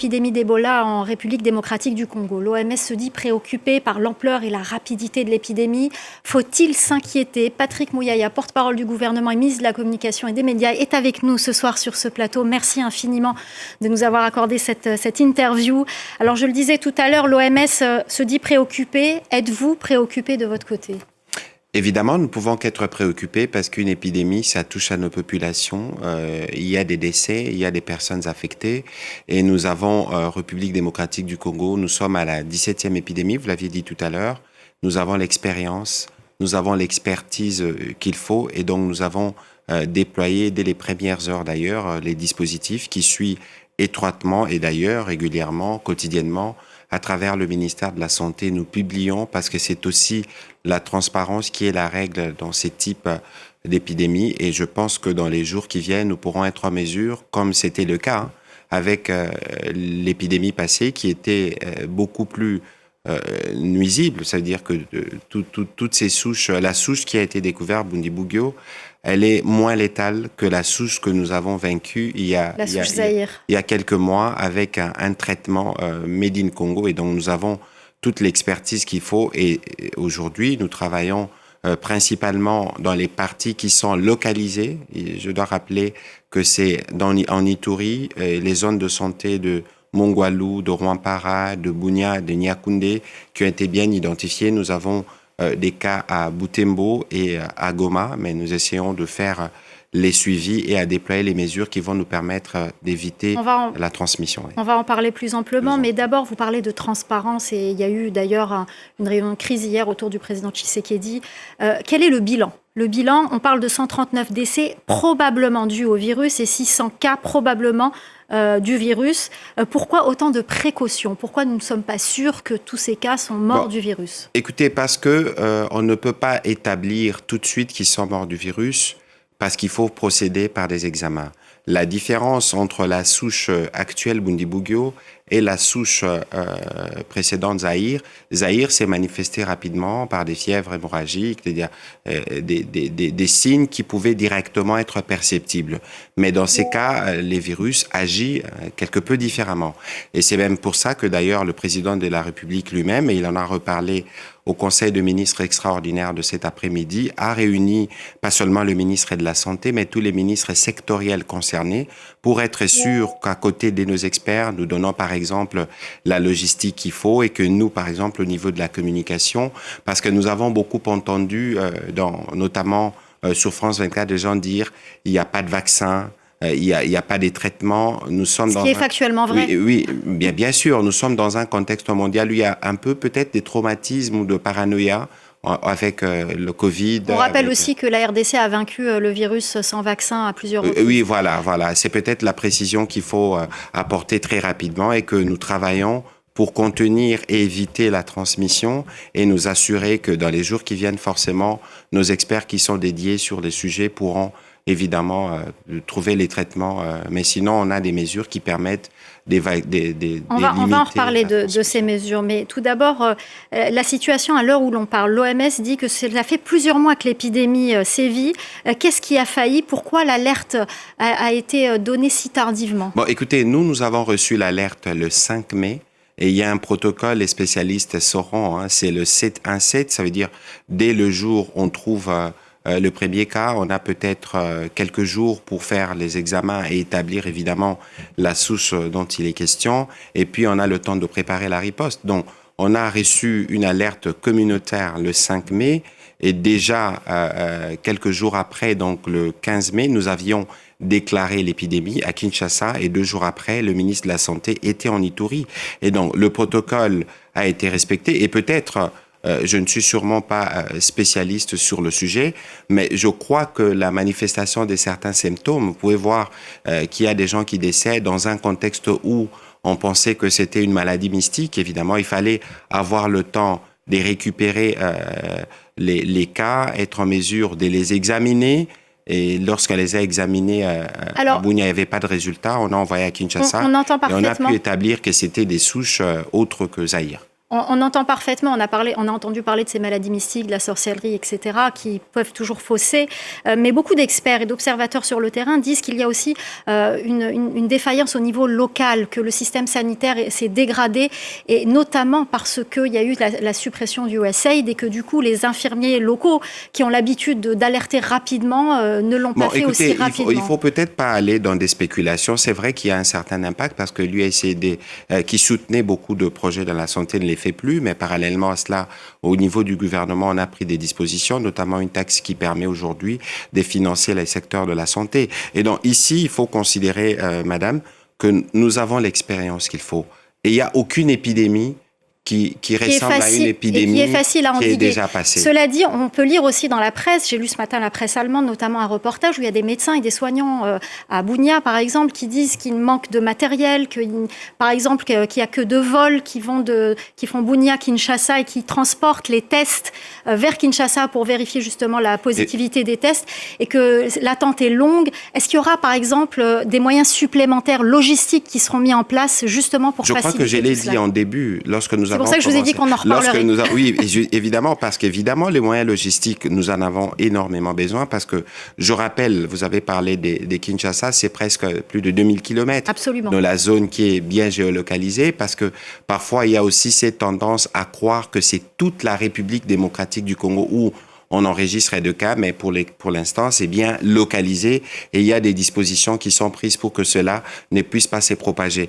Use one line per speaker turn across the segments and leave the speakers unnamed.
l'épidémie d'Ebola en République démocratique du Congo. L'OMS se dit préoccupée par l'ampleur et la rapidité de l'épidémie. Faut-il s'inquiéter? Patrick Mouyaya, porte-parole du gouvernement et ministre de la Communication et des Médias, est avec nous ce soir sur ce plateau. Merci infiniment de nous avoir accordé cette interview. Alors, je le disais tout à l'heure, l'OMS se dit préoccupée. Êtes-vous préoccupé de votre côté?
Évidemment, nous ne pouvons qu'être préoccupés parce qu'une épidémie, ça touche à nos populations. Il y a des décès, il y a des personnes affectées. Et nous avons, République démocratique du Congo, nous sommes à la 17e épidémie, vous l'aviez dit tout à l'heure. Nous avons l'expérience, nous avons l'expertise qu'il faut. Et donc, nous avons déployé dès les premières heures d'ailleurs les dispositifs qui suivent étroitement et d'ailleurs régulièrement, quotidiennement, à travers le ministère de la Santé, nous publions, parce que c'est aussi la transparence qui est la règle dans ces types d'épidémies. Et je pense que dans les jours qui viennent, nous pourrons être en mesure, comme c'était le cas avec l'épidémie passée, qui était beaucoup plus nuisible. Ça veut dire que toutes ces souches, la souche qui a été découverte, Bundibugyo, elle est moins létale que la souche que nous avons vaincue il y a quelques mois avec un traitement Made in Congo. Et donc, nous avons toute l'expertise qu'il faut. Et aujourd'hui, nous travaillons principalement dans les parties qui sont localisées. Et je dois rappeler que c'est en Ituri, les zones de santé de Mongwalu, de Rwampara, de Bunia, de Niakoundé, qui ont été bien identifiées. Nous avons des cas à Butembo et à Goma, mais nous essayons de faire les suivis et à déployer les mesures qui vont nous permettre d'éviter la transmission.
On va en parler plus amplement, mais d'abord, vous parlez de transparence et il y a eu d'ailleurs une réunion de crise hier autour du président Tshisekedi. Quel est le bilan? Le bilan, on parle de 139 décès probablement dus au virus et 600 cas probablement du virus. Pourquoi autant de précautions? Pourquoi nous ne sommes pas sûrs que tous ces cas sont morts du virus?
Écoutez, parce que on ne peut pas établir tout de suite qu'ils sont morts du virus, parce qu'il faut procéder par des examens. La différence entre la souche actuelle Bundibugyo et la souche précédente Zaïre s'est manifesté rapidement par des fièvres hémorragiques, des signes qui pouvaient directement être perceptibles. Mais dans ces cas, les virus agissent quelque peu différemment. Et c'est même pour ça que d'ailleurs le président de la République lui-même, et il en a reparlé au Conseil de ministres extraordinaire de cet après-midi, a réuni pas seulement le ministre de la Santé, mais tous les ministres sectoriels concernés pour être sûr qu'à côté de nos experts, nous donnons par exemple la logistique qu'il faut et que nous, par exemple, au niveau de la communication, parce que nous avons beaucoup entendu, notamment sur France 24, des gens dire « il n'y a pas de vaccin ». Il n'y a pas de traitements. Nous sommes
Ce qui est factuellement vrai.
Oui, bien sûr. Nous sommes dans un contexte mondial où il y a un peu peut-être des traumatismes ou de paranoïa avec le Covid.
On rappelle aussi que la RDC a vaincu le virus sans vaccin à plusieurs reprises.
Oui, voilà. C'est peut-être la précision qu'il faut apporter très rapidement et que nous travaillons pour contenir et éviter la transmission et nous assurer que dans les jours qui viennent, forcément, nos experts qui sont dédiés sur les sujets pourront évidemment trouver les traitements, mais sinon on a des mesures qui permettent on va
en reparler de ces mesures, mais tout d'abord, la situation à l'heure où l'on parle, l'OMS dit que ça fait plusieurs mois que l'épidémie sévit. Qu'est-ce qui a failli? Pourquoi l'alerte a été donnée si tardivement?
Bon, écoutez, nous avons reçu l'alerte le 5 mai. Et il y a un protocole, les spécialistes sauront, c'est le 717, ça veut dire dès le jour où on trouve le premier cas, on a peut-être quelques jours pour faire les examens et établir évidemment la souche dont il est question. Et puis, on a le temps de préparer la riposte. Donc, on a reçu une alerte communautaire le 5 mai et déjà quelques jours après, donc le 15 mai, nous avions déclaré l'épidémie à Kinshasa et 2 jours après, le ministre de la Santé était en Ituri. Et donc, le protocole a été respecté et peut-être... je ne suis sûrement pas spécialiste sur le sujet, mais je crois que la manifestation de certains symptômes, vous pouvez voir qu'il y a des gens qui décèdent dans un contexte où on pensait que c'était une maladie mystique. Évidemment, il fallait avoir le temps de récupérer les cas, être en mesure de les examiner. Et lorsqu'on les a examinés à Bunia, il n'y avait pas de résultat. On a envoyé à Kinshasa.
On entend parfaitement.
Et on a pu établir que c'était des souches autres que Zaïre.
On entend parfaitement, on a entendu parler de ces maladies mystiques, de la sorcellerie, etc., qui peuvent toujours fausser. Mais beaucoup d'experts et d'observateurs sur le terrain disent qu'il y a aussi une défaillance au niveau local, que le système sanitaire s'est dégradé, et notamment parce qu'il y a eu la suppression du USAID et que du coup, les infirmiers locaux qui ont l'habitude d'alerter rapidement ne l'ont pas fait aussi rapidement.
Il faut peut-être pas aller dans des spéculations. C'est vrai qu'il y a un certain impact parce que l'USAID, qui soutenait beaucoup de projets dans la santé, ne les fait plus. Mais parallèlement à cela, au niveau du gouvernement, on a pris des dispositions, notamment une taxe qui permet aujourd'hui de financer les secteurs de la santé. Et donc ici, il faut considérer, madame, que nous avons l'expérience qu'il faut. Et il n'y a aucune épidémie qui ressemble à une épidémie qui est déjà passée.
Cela dit, on peut lire aussi dans la presse, j'ai lu ce matin la presse allemande, notamment un reportage où il y a des médecins et des soignants à Bounia, par exemple, qui disent qu'il manque de matériel, par exemple, qu'il n'y a que 2 vols qui font Bounia-Kinshasa et qui transportent les tests vers Kinshasa pour vérifier justement la positivité des tests et que l'attente est longue. Est-ce qu'il y aura, par exemple, des moyens supplémentaires logistiques qui seront mis en place justement pour faciliter tout cela ?
Je crois que je l'ai dit en début, lorsque nous
c'est pour ça que je vous ai dit qu'on en reparlerait.
Oui, évidemment, parce qu'évidemment, les moyens logistiques, nous en avons énormément besoin, parce que, je rappelle, vous avez parlé des Kinshasa, c'est presque plus de 2000 km.
Absolument.
Dans la zone qui est bien géolocalisée, parce que parfois, il y a aussi cette tendance à croire que c'est toute la République démocratique du Congo où on enregistrait 2 cas, mais pour l'instant, c'est bien localisé et il y a des dispositions qui sont prises pour que cela ne puisse pas se propager.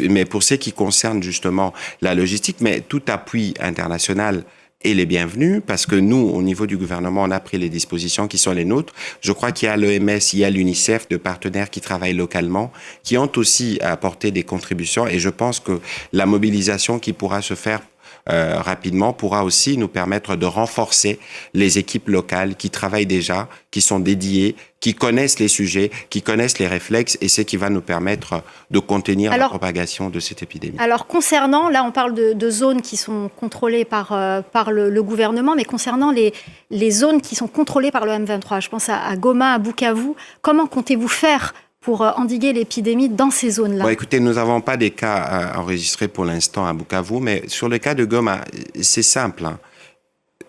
Mais pour ce qui concerne justement la logistique, mais tout appui international est les bienvenus parce que nous, au niveau du gouvernement, on a pris les dispositions qui sont les nôtres. Je crois qu'il y a l'OMS, il y a l'UNICEF, de partenaires qui travaillent localement, qui ont aussi apporté des contributions et je pense que la mobilisation qui pourra se faire rapidement pourra aussi nous permettre de renforcer les équipes locales qui travaillent déjà, qui sont dédiées, qui connaissent les sujets, qui connaissent les réflexes et ce qui va nous permettre de contenir la propagation de cette épidémie.
Alors concernant, là on parle de zones qui sont contrôlées par le gouvernement, mais concernant les zones qui sont contrôlées par le M23, je pense à Goma, à Bukavu, comment comptez-vous faire pour endiguer l'épidémie dans ces zones-là?
Bon, écoutez, nous n'avons pas des cas enregistrés pour l'instant à Bukavu, mais sur le cas de Goma, c'est simple. Hein.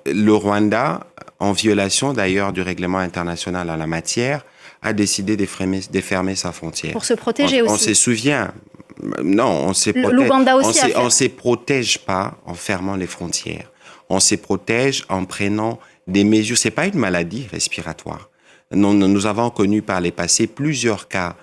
Le Rwanda, en violation d'ailleurs du règlement international en la matière, a décidé de fermer sa frontière.
Pour se protéger aussi.
On se souvient. Non, on se protège.
L'Ouganda aussi
on ne se protège pas en fermant les frontières. On se protège en prenant des mesures. Ce n'est pas une maladie respiratoire. Nous avons connu par les passés plusieurs cas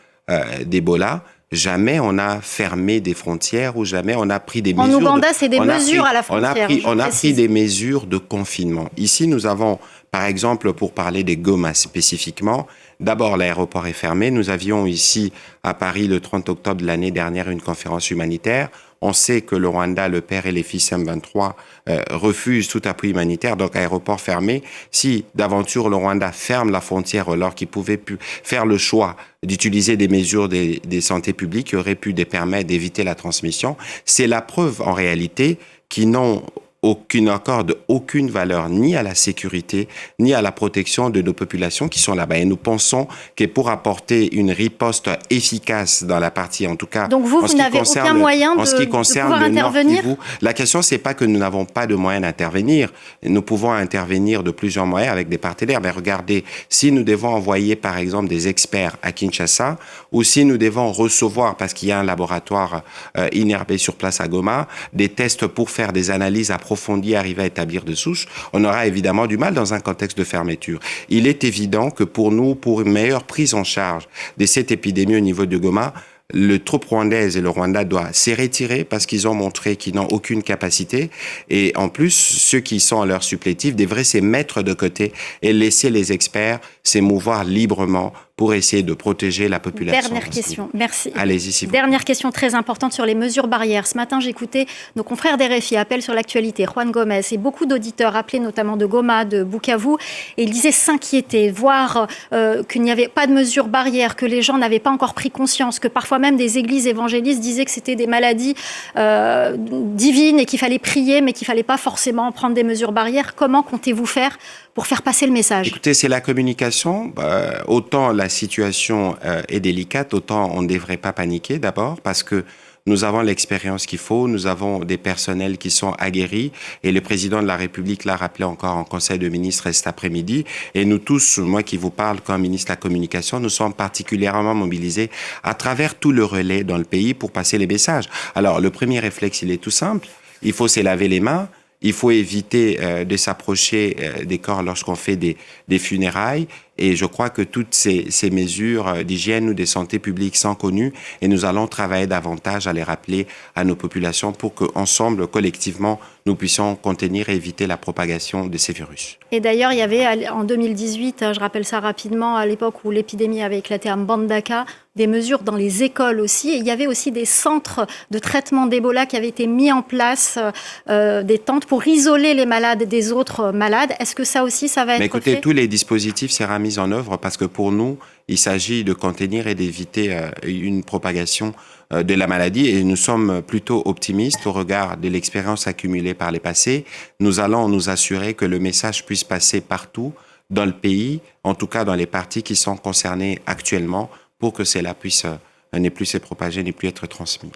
d'Ebola. Jamais on a fermé des frontières ou jamais on a pris des mesures.
En Ouganda, c'est des mesures à la frontière.
On a pris des mesures de confinement. Ici, nous avons, par exemple, pour parler des Goma spécifiquement, d'abord, l'aéroport est fermé. Nous avions ici, à Paris, le 30 octobre de l'année dernière, une conférence humanitaire. On sait que le Rwanda, le père et les fils M23 refusent tout appui humanitaire, donc aéroport fermé. Si d'aventure le Rwanda ferme la frontière alors qu'il pouvait plus faire le choix d'utiliser des mesures des santé publique qui auraient pu permettre d'éviter la transmission, c'est la preuve en réalité qu'ils n'ont n'accorde aucune valeur ni à la sécurité, ni à la protection de nos populations qui sont là-bas. Et nous pensons que pour apporter une riposte efficace dans la partie, en tout cas...
Donc vous n'avez aucun moyen de pouvoir intervenir ?
La question, c'est pas que nous n'avons pas de moyens d'intervenir. Nous pouvons intervenir de plusieurs moyens avec des partenaires. Mais regardez, si nous devons envoyer, par exemple, des experts à Kinshasa, ou si nous devons recevoir, parce qu'il y a un laboratoire inherbé sur place à Goma, des tests pour faire des analyses approfondies, arriver à établir de souches, on aura évidemment du mal dans un contexte de fermeture. Il est évident que pour nous, pour une meilleure prise en charge de cette épidémie au niveau de Goma, le troupe rwandaise et le Rwanda doivent se retirer parce qu'ils ont montré qu'ils n'ont aucune capacité. Et en plus, ceux qui sont à leur supplétif devraient se mettre de côté et laisser les experts s'émouvoir librement pour essayer de protéger la population.
Dernière question, merci.
Allez-y, s'il vous
plaît. Dernière question très importante sur les mesures barrières. Ce matin, j'écoutais nos confrères d'RFI, appel sur l'actualité, Juan Gomez, et beaucoup d'auditeurs appelés notamment de Goma, de Bukavu, et ils disaient s'inquiéter, voir qu'il n'y avait pas de mesures barrières, que les gens n'avaient pas encore pris conscience, que parfois même des églises évangélistes disaient que c'était des maladies divines et qu'il fallait prier, mais qu'il ne fallait pas forcément prendre des mesures barrières. Comment comptez-vous faire pour faire passer le message?
Écoutez, c'est la communication. Autant la situation est délicate, autant on ne devrait pas paniquer d'abord, parce que Nous avons l'expérience qu'il faut, nous avons des personnels qui sont aguerris et le président de la République l'a rappelé encore en Conseil de ministres cet après-midi. Et nous tous, moi qui vous parle comme ministre de la Communication, nous sommes particulièrement mobilisés à travers tout le relais dans le pays pour passer les messages. Alors, le premier réflexe, il est tout simple. Il faut se laver les mains. Il faut éviter de s'approcher des corps lorsqu'on fait des funérailles. Et je crois que toutes ces mesures d'hygiène ou de santé publique sont connues et nous allons travailler davantage à les rappeler à nos populations pour qu'ensemble, collectivement, nous puissions contenir et éviter la propagation de ces virus.
Et d'ailleurs, il y avait en 2018, je rappelle ça rapidement, à l'époque où l'épidémie avait éclaté à Mbandaka, des mesures dans les écoles aussi. Et il y avait aussi des centres de traitement d'Ebola qui avaient été mis en place, des tentes pour isoler les malades des autres malades. Est-ce que ça aussi, ça va être
écoutez,
fait?
tous les dispositifs seront mis en œuvre parce que pour nous, il s'agit de contenir et d'éviter une propagation de la maladie et nous sommes plutôt optimistes au regard de l'expérience accumulée par les passés. Nous allons nous assurer que le message puisse passer partout dans le pays, en tout cas dans les parties qui sont concernées actuellement, pour que cela puisse ne plus se propager, ne plus être transmis.